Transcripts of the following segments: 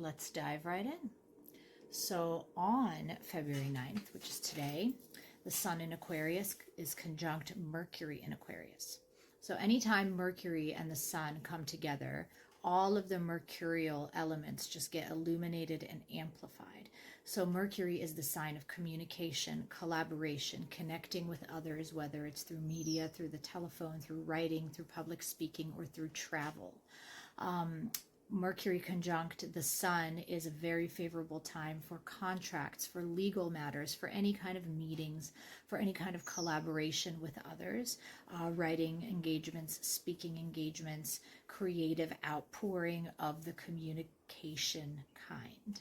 Let's dive right in. So on February 9th, which is today, the Sun in Aquarius is conjunct Mercury in Aquarius. So anytime Mercury and the Sun come together, all of the mercurial elements just get illuminated and amplified. So Mercury is the sign of communication, collaboration, connecting with others, whether it's through media, through the telephone, through writing, through public speaking, or through travel. Mercury conjunct the Sun is a very favorable time for contracts, for legal matters, for any kind of meetings, for any kind of collaboration with others, writing engagements, speaking engagements, creative outpouring of the communication kind.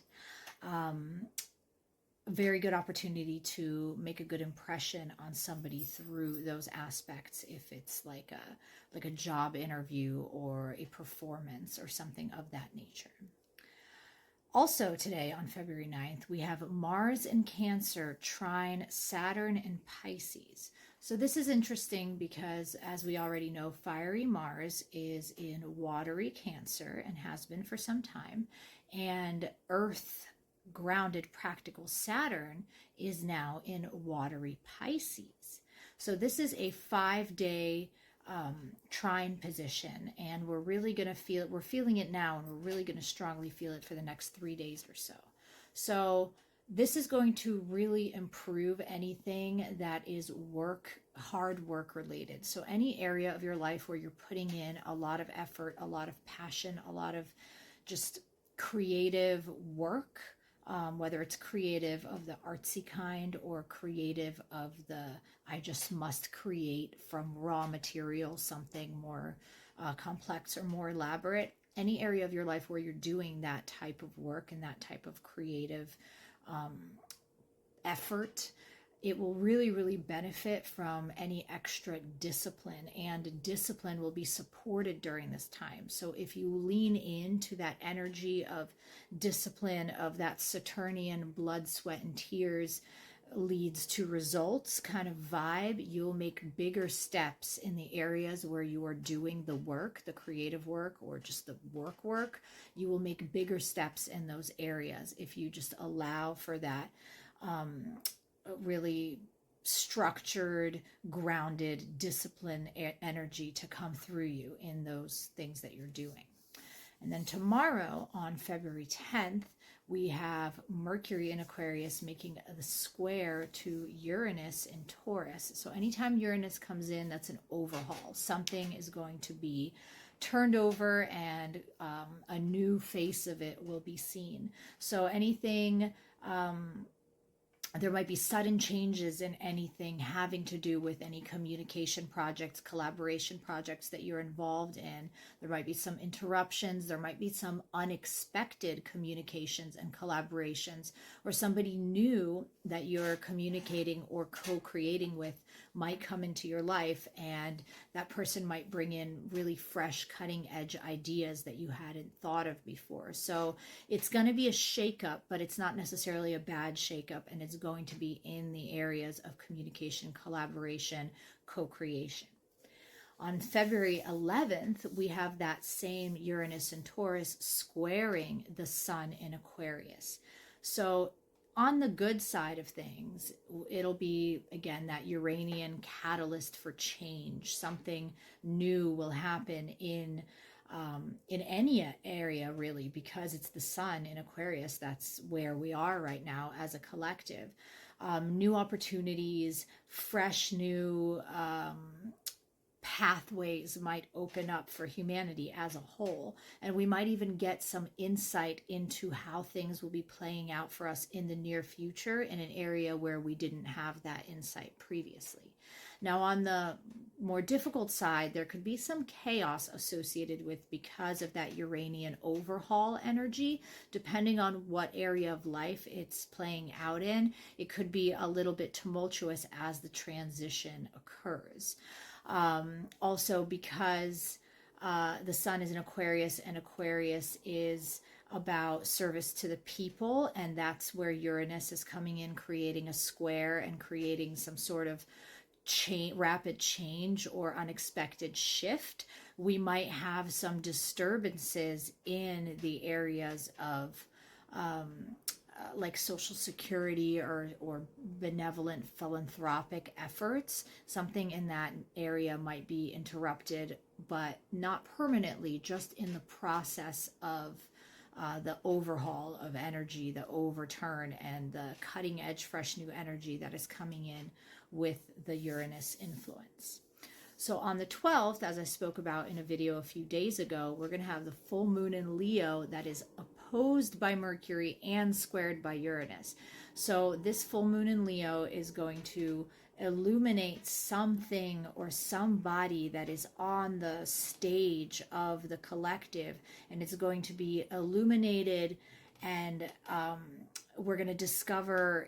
Very good opportunity to make a good impression on somebody through those aspects, if it's like a job interview or a performance or something of that nature. Also today on February 9th, we have Mars in Cancer trine Saturn in Pisces. So this is interesting because, as we already know, fiery Mars is in watery Cancer and has been for some time, and Earth grounded practical Saturn is now in watery Pisces. So this is a 5-day trine position, and we're really going to feel it. We're feeling it now, and we're really going to strongly feel it for the next 3 days or so. So this is going to really improve anything that is hard work related. So any area of your life where you're putting in a lot of effort, a lot of passion, a lot of just creative work, whether it's creative of the artsy kind or creative of the I just must create from raw material something more complex or more elaborate. Any area of your life where you're doing that type of work and that type of creative effort, it will really, really benefit from any extra discipline, and discipline will be supported during this time. So if you lean into that energy of discipline, of that Saturnian blood, sweat, and tears leads to results kind of vibe, you'll make bigger steps in the areas where you are doing the work, the creative work, or just the work. You will make bigger steps in those areas if you just allow for that really structured, grounded, disciplined energy to come through you in those things that you're doing. And then tomorrow on February 10th, we have Mercury in Aquarius making a square to Uranus in Taurus. So anytime Uranus comes in, that's an overhaul. Something is going to be turned over, and a new face of it will be seen. So anything there might be sudden changes in anything having to do with any communication projects, collaboration projects that you're involved in. There might be some interruptions. There might be some unexpected communications and collaborations, or somebody new that you're communicating or co-creating with might come into your life, and that person might bring in really fresh, cutting-edge ideas that you hadn't thought of before. So it's going to be a shakeup, but it's not necessarily a bad shakeup, and it's going to be in the areas of communication, collaboration, co-creation. On February 11th, we have that same Uranus and Taurus squaring the Sun in Aquarius. So on the good side of things, it'll be, again, that Uranian catalyst for change. Something new will happen in any area, really, because it's the Sun in Aquarius. That's where we are right now as a collective. New opportunities, fresh new pathways might open up for humanity as a whole, and we might even get some insight into how things will be playing out for us in the near future in an area where we didn't have that insight previously. Now, on the more difficult side, there could be some chaos associated with, because of that Uranian overhaul energy. Depending on what area of life it's playing out in, it could be a little bit tumultuous as the transition occurs. Also, because the Sun is in Aquarius, and Aquarius is about service to the people, and that's where Uranus is coming in, creating a square and creating some sort of rapid change or unexpected shift. We might have some disturbances in the areas of like social security or benevolent philanthropic efforts. Something in that area might be interrupted, but not permanently, just in the process of the overhaul of energy, the overturn, and the cutting edge, fresh new energy that is coming in with the Uranus influence. So on the 12th, as I spoke about in a video a few days ago, we're going to have the full moon in Leo that is opposed by Mercury and squared by Uranus. So this full moon in Leo is going to illuminate something or somebody that is on the stage of the collective, and it's going to be illuminated, and we're going to discover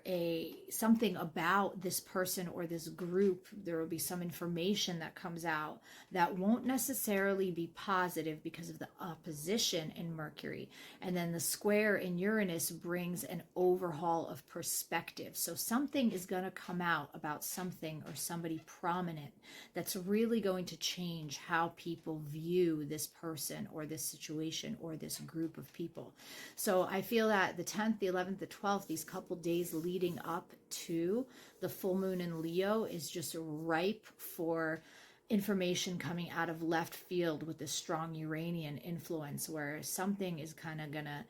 something about this person or this group. There will be some information that comes out that won't necessarily be positive because of the opposition in Mercury. And then the square in Uranus brings an overhaul of perspective. So something is going to come out about something or somebody prominent that's really going to change how people view this person or this situation or this group of people. So I feel that the 10th, the 11th, the 12th, these couple days leading up to the full moon in Leo is just ripe for information coming out of left field with this strong Uranian influence, where something is kind of gonna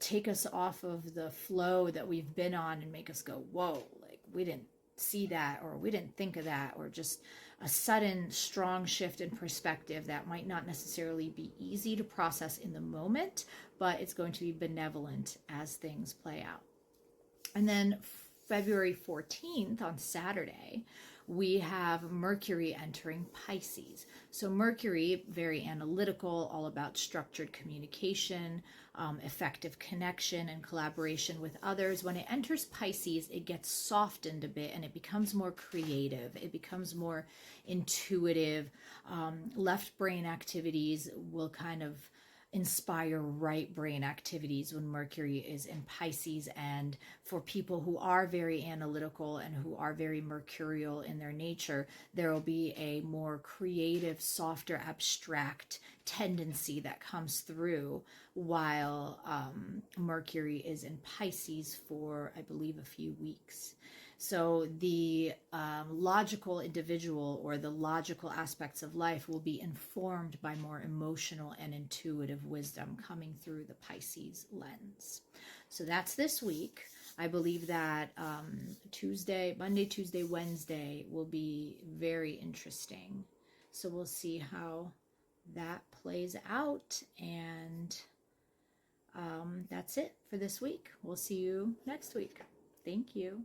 take us off of the flow that we've been on and make us go, whoa, like we didn't see that, or we didn't think of that, or just a sudden strong shift in perspective that might not necessarily be easy to process in the moment, but it's going to be benevolent as things play out. And then February 14th on Saturday, we have Mercury entering Pisces. So Mercury, very analytical, all about structured communication, effective connection and collaboration with others. When it enters Pisces, it gets softened a bit and it becomes more creative. It becomes more intuitive. Left brain activities will kind of inspire right brain activities when Mercury is in Pisces. And for people who are very analytical and who are very mercurial in their nature, there will be a more creative, softer, abstract tendency that comes through while Mercury is in Pisces for, I believe, a few weeks. So the logical individual or the logical aspects of life will be informed by more emotional and intuitive wisdom coming through the Pisces lens. So that's this week. I believe that Monday, Tuesday, Wednesday will be very interesting. So we'll see how that plays out. And that's it for this week. We'll see you next week. Thank you.